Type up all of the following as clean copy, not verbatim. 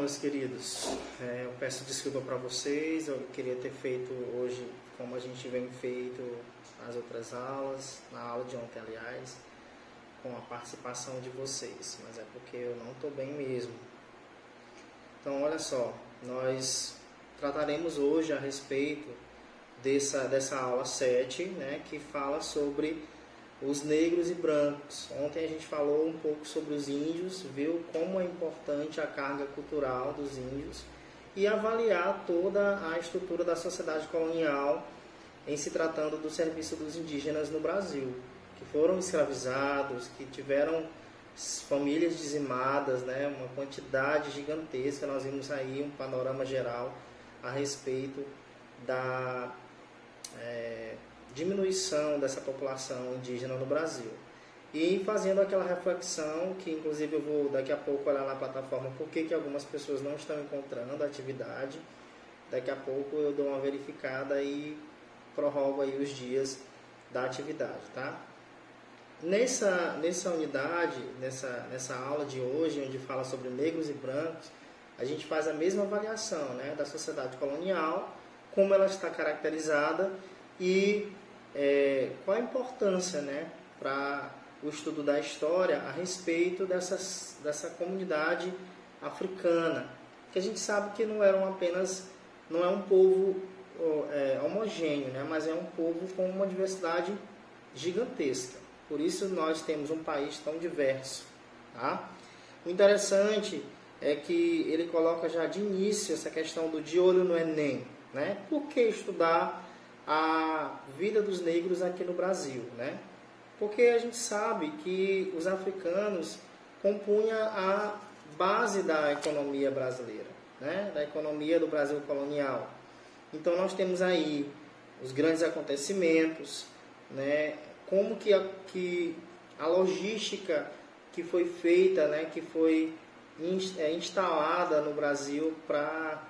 meus queridos, eu peço desculpa para vocês, eu queria ter feito hoje como a gente vem feito nas outras aulas, na aula de ontem, aliás, com a participação de vocês, mas é porque eu não estou bem mesmo. Então, olha só, nós trataremos hoje a respeito dessa aula 7, né, que fala sobre os negros e brancos. Ontem a gente falou um pouco sobre os índios, viu como é importante a carga cultural dos índios e avaliar toda a estrutura da sociedade colonial em se tratando do serviço dos indígenas no Brasil, que foram escravizados, que tiveram famílias dizimadas, né, uma quantidade gigantesca. Nós vimos aí um panorama geral a respeito da diminuição dessa população indígena no Brasil. E fazendo aquela reflexão, que inclusive eu vou daqui a pouco olhar na plataforma por que algumas pessoas não estão encontrando a atividade. Daqui a pouco eu dou uma verificada e prorrogo aí os dias da atividade, tá? Nessa unidade, nessa aula de hoje, onde fala sobre negros e brancos, a gente faz a mesma avaliação, né, da sociedade colonial, como ela está caracterizada e qual a importância, né, para o estudo da história a respeito dessa comunidade africana, que a gente sabe que não é um povo homogêneo, né, mas é um povo com uma diversidade gigantesca. Por isso nós temos um país tão diverso, tá? O interessante é que ele coloca já de início essa questão do de olho no Enem, né? Por que estudar a vida dos negros aqui no Brasil, né? Porque a gente sabe que os africanos compunham a base da economia brasileira, né? Da economia do Brasil colonial. Então nós temos aí os grandes acontecimentos, né? Como que a logística que foi feita, né? Que foi instalada no Brasil para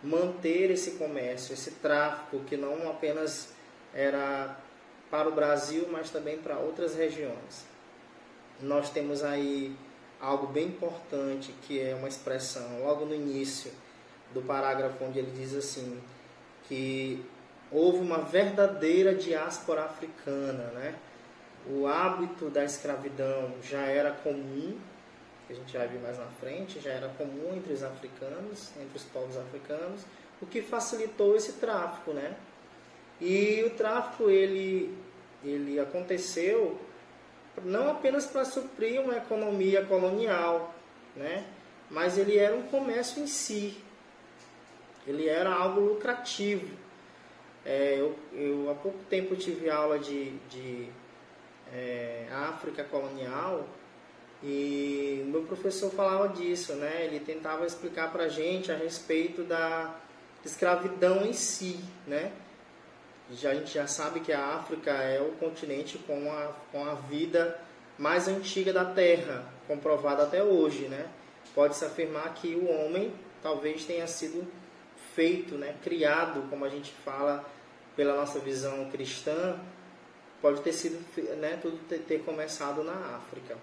manter esse comércio, esse tráfico, que não apenas era para o Brasil, mas também para outras regiões. Nós temos aí algo bem importante, que é uma expressão logo no início do parágrafo, onde ele diz assim, que houve uma verdadeira diáspora africana, né? O hábito da escravidão já era comum, que a gente vai ver mais na frente, já era comum entre os africanos, entre os povos africanos, o que facilitou esse tráfico, né? E o tráfico, ele aconteceu não apenas para suprir uma economia colonial, né? Mas ele era um comércio em si, ele era algo lucrativo. Eu há pouco tempo tive aula de África colonial, e o meu professor falava disso, né? Ele tentava explicar para a gente a respeito da escravidão em si, né? A gente já sabe que a África é o continente com a vida mais antiga da Terra, comprovada até hoje, né? Pode-se afirmar que o homem talvez tenha sido feito, né? Criado, como a gente fala pela nossa visão cristã, pode ter sido, né? Tudo ter começado na África.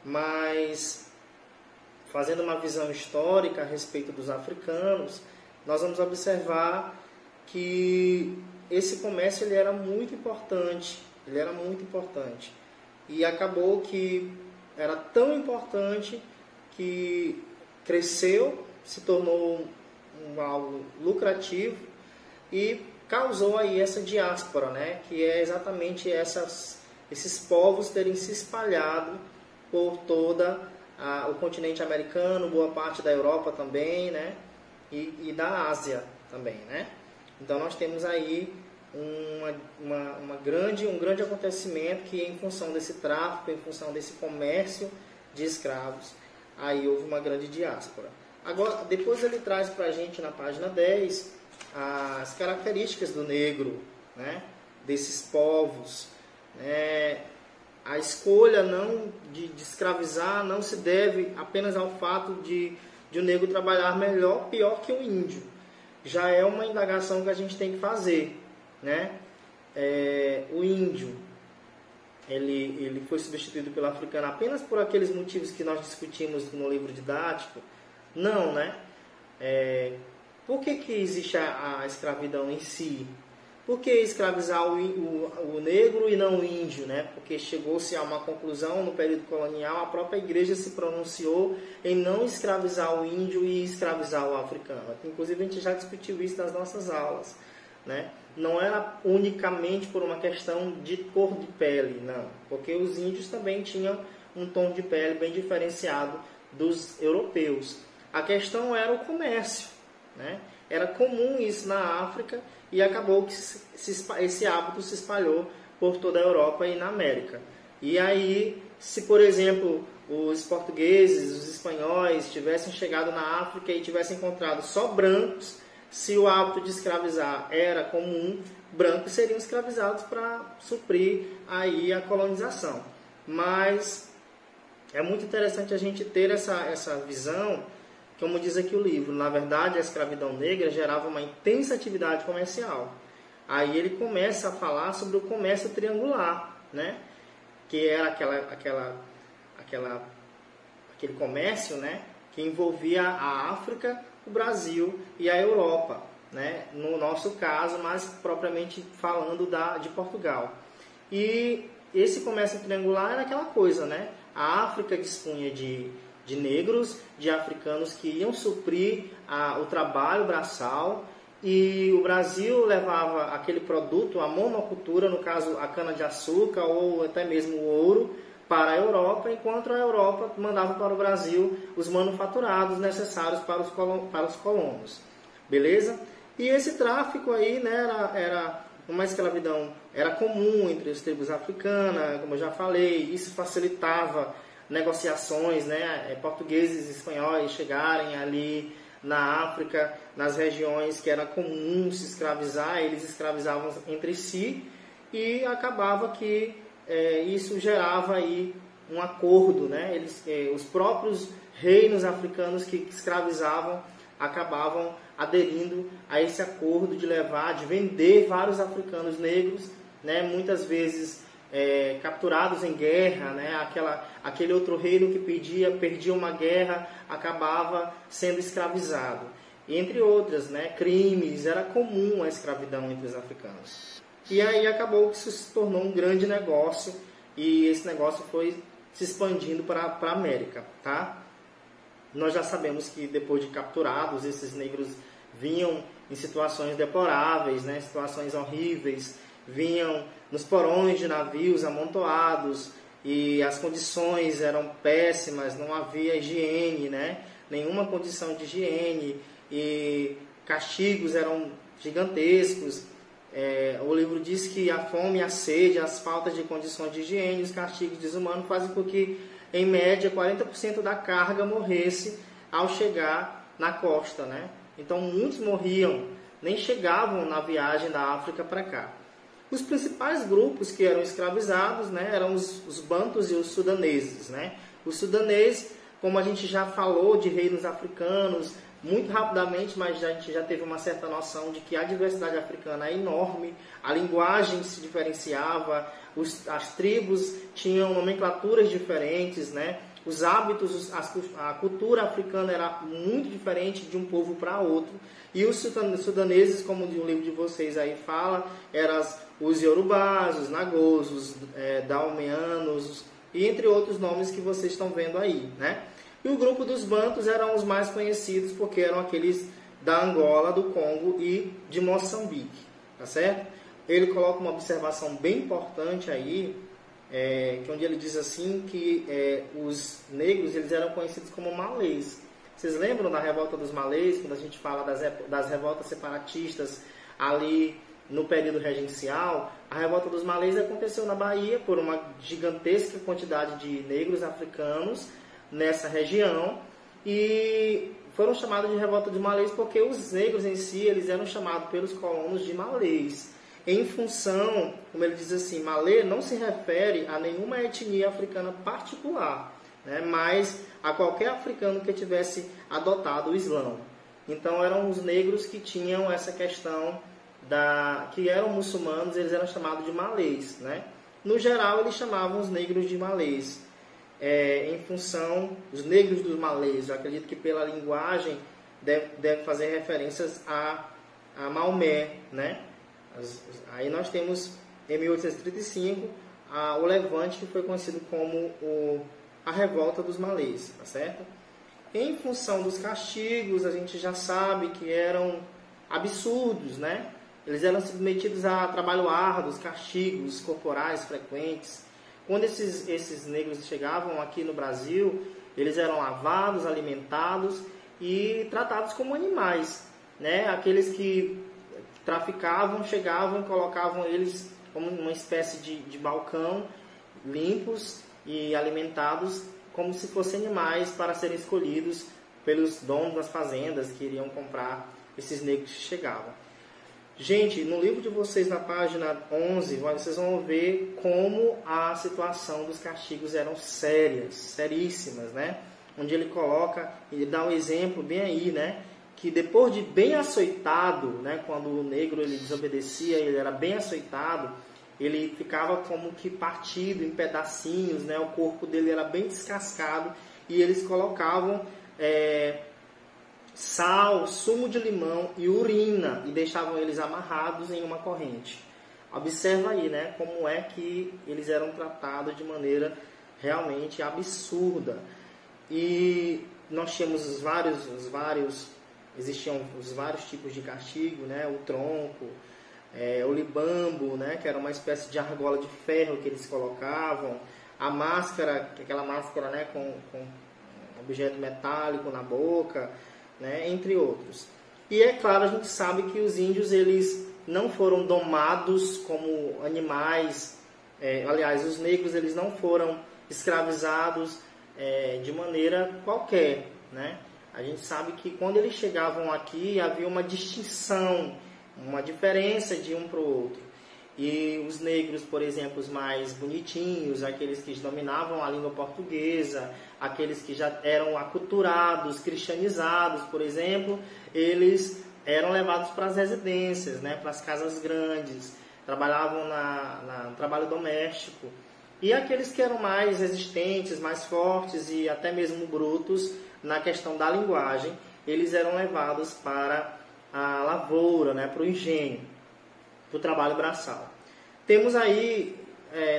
Mas, fazendo uma visão histórica a respeito dos africanos, nós vamos observar que esse comércio ele era muito importante, e acabou que era tão importante que cresceu, se tornou algo lucrativo e causou aí essa diáspora, né? Que é exatamente esses povos terem se espalhado por toda o continente americano, boa parte da Europa também, né? E da Ásia também, né? Então nós temos aí um grande acontecimento que, em função desse tráfico, em função desse comércio de escravos, aí houve uma grande diáspora. Agora, depois ele traz para a gente na página 10 as características do negro, né? Desses povos, né? A escolha de escravizar não se deve apenas ao fato de o negro trabalhar melhor, pior que o índio. Já é uma indagação que a gente tem que fazer, né? O índio, ele foi substituído pelo africano apenas por aqueles motivos que nós discutimos no livro didático? Não, né? Por que existe a escravidão em si? Por que escravizar o negro e não o índio, né? Porque chegou-se a uma conclusão no período colonial, a própria igreja se pronunciou em não escravizar o índio e escravizar o africano. Inclusive a gente já discutiu isso nas nossas aulas, né? Não era unicamente por uma questão de cor de pele, não. Porque os índios também tinham um tom de pele bem diferenciado dos europeus. A questão era o comércio, né? Era comum isso na África e acabou que esse hábito se espalhou por toda a Europa e na América. E aí, se por exemplo os portugueses, os espanhóis tivessem chegado na África e tivessem encontrado só brancos, se o hábito de escravizar era comum, brancos seriam escravizados para suprir aí a colonização. Mas é muito interessante a gente ter essa visão, como diz aqui o livro. Na verdade, a escravidão negra gerava uma intensa atividade comercial. Aí ele começa a falar sobre o comércio triangular, né? Que era aquele comércio, né? Que envolvia a África, o Brasil e a Europa, né? No nosso caso, mais propriamente falando de Portugal. E esse comércio triangular era aquela coisa, né? A África dispunha de negros, de africanos que iam suprir o trabalho braçal, e o Brasil levava aquele produto, a monocultura, no caso a cana-de-açúcar ou até mesmo o ouro, para a Europa, enquanto a Europa mandava para o Brasil os manufaturados necessários para os colonos. Beleza? E esse tráfico aí, né, era uma escravidão, era comum entre as tribos africanas, como eu já falei. Isso facilitava negociações, né, portugueses e espanhóis chegarem ali na África, nas regiões que era comum se escravizar, eles escravizavam entre si, e acabava que isso gerava aí um acordo, né? Os próprios reinos africanos que escravizavam acabavam aderindo a esse acordo de vender vários africanos negros, né? Muitas vezes capturados em guerra, né? Aquele outro reino que perdia uma guerra, acabava sendo escravizado. Entre outras, né? Crimes, era comum a escravidão entre os africanos. E aí acabou que isso se tornou um grande negócio, e esse negócio foi se expandindo para a América, tá? Nós já sabemos que depois de capturados, esses negros vinham em situações deploráveis, né? Situações horríveis, vinham nos porões de navios amontoados, e as condições eram péssimas, não havia higiene, né? Nenhuma condição de higiene, e castigos eram gigantescos. O livro diz que a fome, a sede, as faltas de condições de higiene, os castigos desumanos fazem com que, em média, 40% da carga morresse ao chegar na costa, né? Então, muitos morriam, nem chegavam na viagem da África para cá. Os principais grupos que eram escravizados, né, eram os bantus e os sudaneses, né? Os sudaneses, como a gente já falou de reinos africanos, muito rapidamente, mas a gente já teve uma certa noção de que a diversidade africana é enorme, a linguagem se diferenciava, as tribos tinham nomenclaturas diferentes, né? Os hábitos, a cultura africana era muito diferente de um povo para outro. E os sudaneses, como o livro de vocês aí fala, eram os iorubás, os nagôs, os daomeanos, e entre outros nomes que vocês estão vendo aí, né? E o grupo dos bantus eram os mais conhecidos, porque eram aqueles da Angola, do Congo e de Moçambique, tá certo? Ele coloca uma observação bem importante aí, que onde ele diz assim que os negros eles eram conhecidos como malês. Vocês lembram da revolta dos malês, quando a gente fala das revoltas separatistas ali no período regencial? A revolta dos malês aconteceu na Bahia por uma gigantesca quantidade de negros africanos nessa região, e foram chamados de revolta de malês porque os negros em si eles eram chamados pelos colonos de malês, em função, como ele diz assim, malê não se refere a nenhuma etnia africana particular, né, mas a qualquer africano que tivesse adotado o Islã. Então eram os negros que tinham essa questão que eram muçulmanos, eles eram chamados de malês, né? No geral eles chamavam os negros de malês. Em função, os negros dos malês, eu acredito que pela linguagem deve fazer referências a Maomé, né? Aí nós temos, em 1835, o Levante, que foi conhecido como a Revolta dos Malês, tá certo? Em função dos castigos, a gente já sabe que eram absurdos, né? Eles eram submetidos a trabalho árduo, castigos corporais frequentes. Quando esses negros chegavam aqui no Brasil, eles eram lavados, alimentados e tratados como animais, né? Aqueles que traficavam, chegavam e colocavam eles como uma espécie de balcão, limpos e alimentados como se fossem animais para serem escolhidos pelos donos das fazendas que iriam comprar esses negros que chegavam. Gente, no livro de vocês, na página 11, vocês vão ver como a situação dos castigos eram sérias, seríssimas, né? Onde ele coloca, ele dá um exemplo bem aí, né? Que depois de bem açoitado, né? Quando o negro ele desobedecia, ele era bem açoitado, ele ficava como que partido em pedacinhos, né? O corpo dele era bem descascado e eles colocavam sal, sumo de limão e urina e deixavam eles amarrados em uma corrente. Observa aí, né? Como é que eles eram tratados de maneira realmente absurda. E nós tínhamos existiam os vários tipos de castigo, né? O tronco, o libambo, né? Que era uma espécie de argola de ferro que eles colocavam, a máscara, aquela máscara, né? Com objeto metálico na boca, né? Entre outros. E é claro, a gente sabe que os índios eles não foram domados como animais, aliás, os negros eles não foram escravizados de maneira qualquer, né? A gente sabe que quando eles chegavam aqui havia uma distinção, uma diferença de um para o outro. E os negros, por exemplo, os mais bonitinhos, aqueles que dominavam a língua portuguesa, aqueles que já eram aculturados, cristianizados, por exemplo, eles eram levados para as residências, né, para as casas grandes, trabalhavam no trabalho doméstico. E aqueles que eram mais resistentes, mais fortes e até mesmo brutos na questão da linguagem, eles eram levados para a lavoura, né, para o engenho, para o trabalho braçal. Temos aí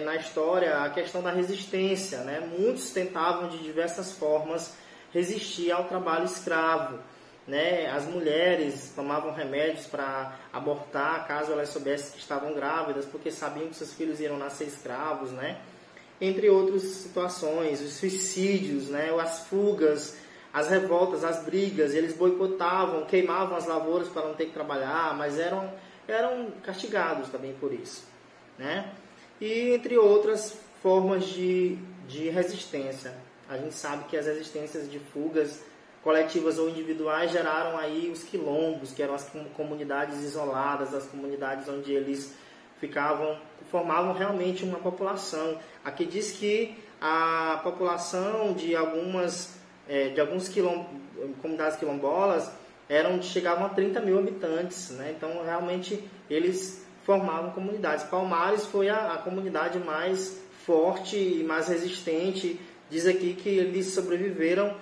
na história a questão da resistência, né? Muitos tentavam de diversas formas resistir ao trabalho escravo, né? As mulheres tomavam remédios para abortar caso elas soubessem que estavam grávidas, porque sabiam que seus filhos iriam nascer escravos, né? Entre outras situações, os suicídios, né? As fugas, as revoltas, as brigas, eles boicotavam, queimavam as lavouras para não ter que trabalhar, mas eram castigados também por isso, né? E entre outras formas de resistência. A gente sabe que as resistências de fugas coletivas ou individuais geraram aí os quilombos, que eram as comunidades isoladas, as comunidades onde eles formavam realmente uma população. Aqui diz que a população de algumas comunidades quilombolas chegavam a 30 mil habitantes, né? Então realmente eles formavam comunidades. Palmares foi a comunidade mais forte e mais resistente. Diz aqui que eles sobreviveram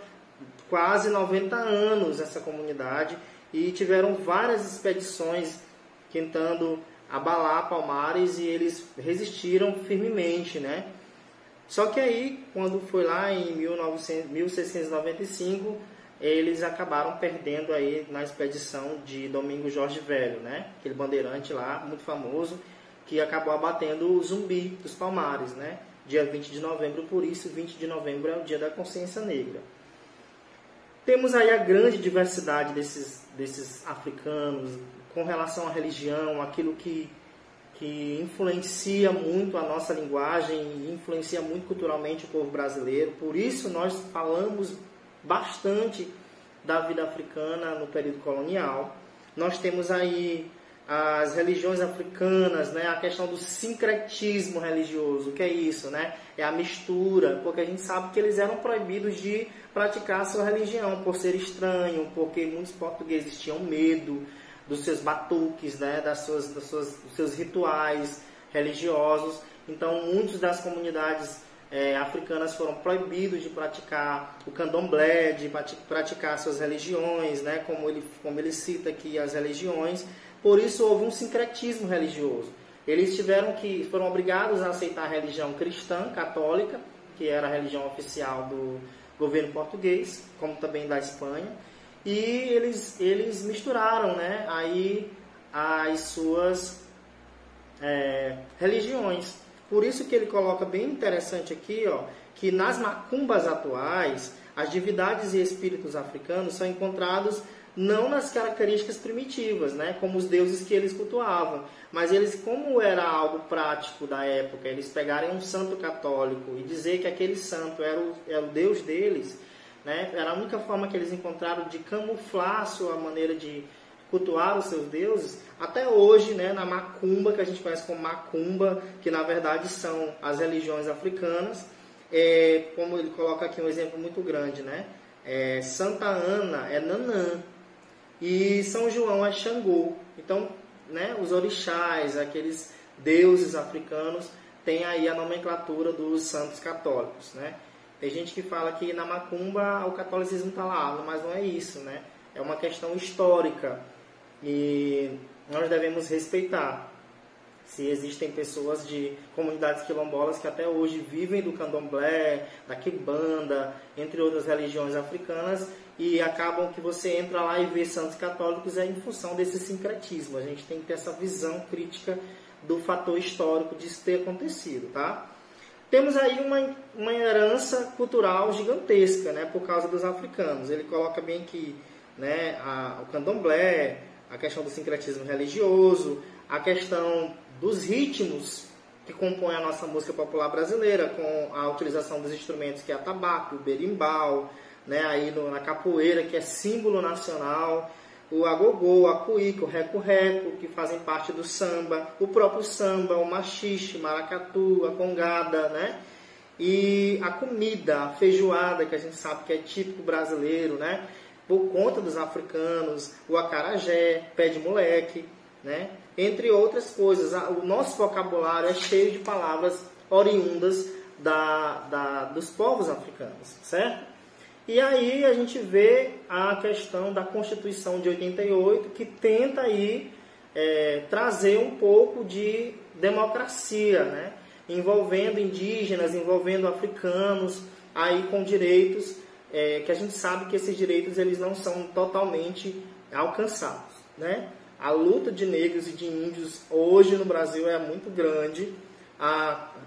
quase 90 anos, essa comunidade, e tiveram várias expedições tentando abalar Palmares e eles resistiram firmemente, né? Só que aí, quando foi lá em 1695, eles acabaram perdendo aí na expedição de Domingos Jorge Velho, né? Aquele bandeirante lá, muito famoso, que acabou abatendo o Zumbi dos Palmares, né? Dia 20 de novembro, por isso 20 de novembro é o dia da consciência negra. Temos aí a grande diversidade desses africanos com relação à religião, aquilo que influencia muito a nossa linguagem, influencia muito culturalmente o povo brasileiro. Por isso nós falamos bastante da vida africana no período colonial. Nós temos aí as religiões africanas, né? A questão do sincretismo religioso. O que é isso, né? É a mistura, porque a gente sabe que eles eram proibidos de praticar a sua religião por ser estranho, porque muitos portugueses tinham medo dos seus batuques, né? Dos seus rituais religiosos. Então muitas das comunidades africanas foram proibidos de praticar o candomblé, de praticar suas religiões, né? Como ele cita aqui as religiões. Por isso houve um sincretismo religioso. Eles foram obrigados a aceitar a religião cristã, católica, que era a religião oficial do governo português, como também da Espanha, e eles misturaram, né, aí as suas religiões. Por isso que ele coloca bem interessante aqui, ó, que nas macumbas atuais, as divindades e espíritos africanos são encontrados não nas características primitivas, né, como os deuses que eles cultuavam, mas eles, como era algo prático da época, eles pegarem um santo católico e dizer que aquele santo era o Deus deles, né, era a única forma que eles encontraram de camuflar a sua maneira de cultuar os seus deuses. Até hoje, né, na macumba, que a gente conhece como macumba, que na verdade são as religiões africanas, como ele coloca aqui um exemplo muito grande, né, Santa Ana é Nanã, e São João é Xangô. Então, né, os orixás, aqueles deuses africanos, têm aí a nomenclatura dos santos católicos, né? Tem gente que fala que na macumba o catolicismo está lá, mas não é isso, né? É uma questão histórica e nós devemos respeitar. Se existem pessoas de comunidades quilombolas que até hoje vivem do candomblé, da quimbanda, entre outras religiões africanas, e acabam que você entra lá e vê santos católicos em função desse sincretismo. A gente tem que ter essa visão crítica do fator histórico disso ter acontecido, tá? Temos aí uma herança cultural gigantesca, né, por causa dos africanos. Ele coloca bem aqui, né, o candomblé, a questão do sincretismo religioso, a questão dos ritmos que compõem a nossa música popular brasileira, com a utilização dos instrumentos que é atabaque, o berimbau, né, aí na capoeira, que é símbolo nacional, o agogô, o acuíca, o reco-reco, que fazem parte do samba, o próprio samba, o machixe, maracatu, a congada, né, e a comida, a feijoada, que a gente sabe que é típico brasileiro, né, por conta dos africanos, o acarajé, pé de moleque, né, entre outras coisas. O nosso vocabulário é cheio de palavras oriundas dos povos africanos, certo? E aí a gente vê a questão da Constituição de 88, que tenta aí trazer um pouco de democracia, né? Envolvendo indígenas, envolvendo africanos, aí com direitos, que a gente sabe que esses direitos eles não são totalmente alcançados, né? A luta de negros e de índios hoje no Brasil é muito grande.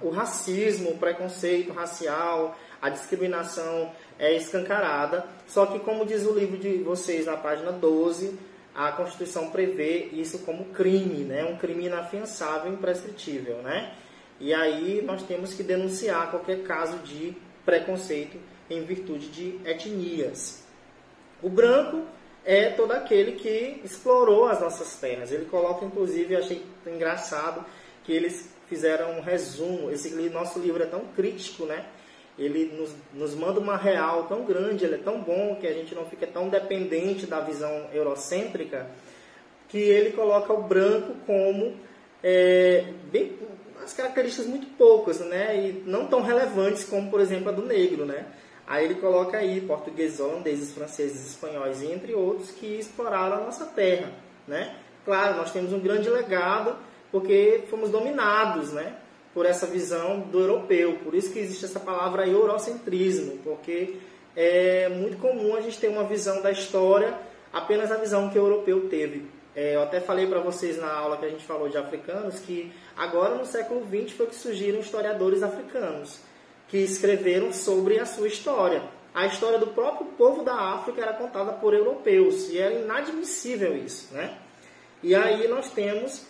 O racismo, o preconceito racial, a discriminação é escancarada. Só que, como diz o livro de vocês na página 12, a Constituição prevê isso como crime, né? Um crime inafiançável, imprescritível, né? E aí nós temos que denunciar qualquer caso de preconceito em virtude de etnias. O branco é todo aquele que explorou as nossas terras. Ele coloca, inclusive, eu achei engraçado que eles fizeram um resumo. Esse nosso livro é tão crítico, né? Ele nos manda uma real tão grande, ele é tão bom que a gente não fica tão dependente da visão eurocêntrica, que ele coloca o branco como as características muito poucas, né? E não tão relevantes como, por exemplo, a do negro, né? Aí ele coloca aí portugueses, holandeses, franceses, espanhóis e entre outros que exploraram a nossa terra, né? Claro, nós temos um grande legado porque fomos dominados, né, por essa visão do europeu. Por isso que existe essa palavra eurocentrismo, porque é muito comum a gente ter uma visão da história, apenas a visão que o europeu teve. Eu até falei para vocês na aula que a gente falou de africanos que agora no século XX foi que surgiram historiadores africanos que escreveram sobre a sua história. A história do próprio povo da África era contada por europeus e era inadmissível isso, né? E aí nós temos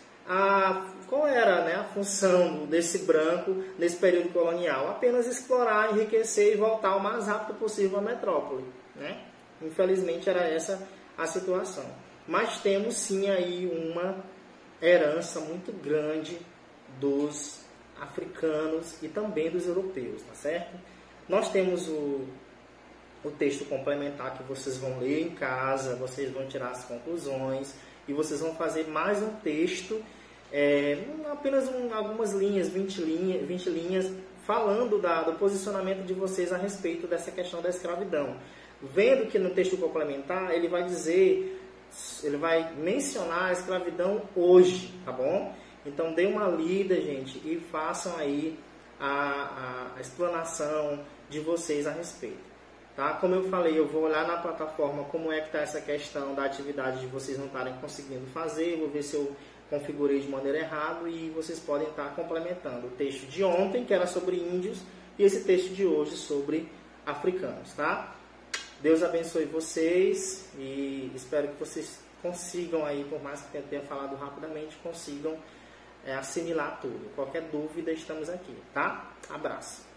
qual era, né, a função desse branco nesse período colonial? Apenas explorar, enriquecer e voltar o mais rápido possível à metrópole, né? Infelizmente era essa a situação. Mas temos sim aí uma herança muito grande dos africanos e também dos europeus, tá certo? Nós temos o texto complementar que vocês vão ler em casa, vocês vão tirar as conclusões e vocês vão fazer mais um texto, apenas algumas linhas, 20 linhas, falando do posicionamento de vocês a respeito dessa questão da escravidão. Vendo que no texto complementar ele vai dizer, ele vai mencionar a escravidão hoje, tá bom? Então dê uma lida, gente, e façam aí a explanação de vocês a respeito. Tá? Como eu falei, eu vou olhar na plataforma como é que está essa questão da atividade de vocês não estarem conseguindo fazer, vou ver se eu configurei de maneira errada e vocês podem estar complementando o texto de ontem, que era sobre índios, e esse texto de hoje sobre africanos, tá? Deus abençoe vocês e espero que vocês consigam aí, por mais que eu tenha falado rapidamente, consigam assimilar tudo. Qualquer dúvida, estamos aqui, tá? Abraço.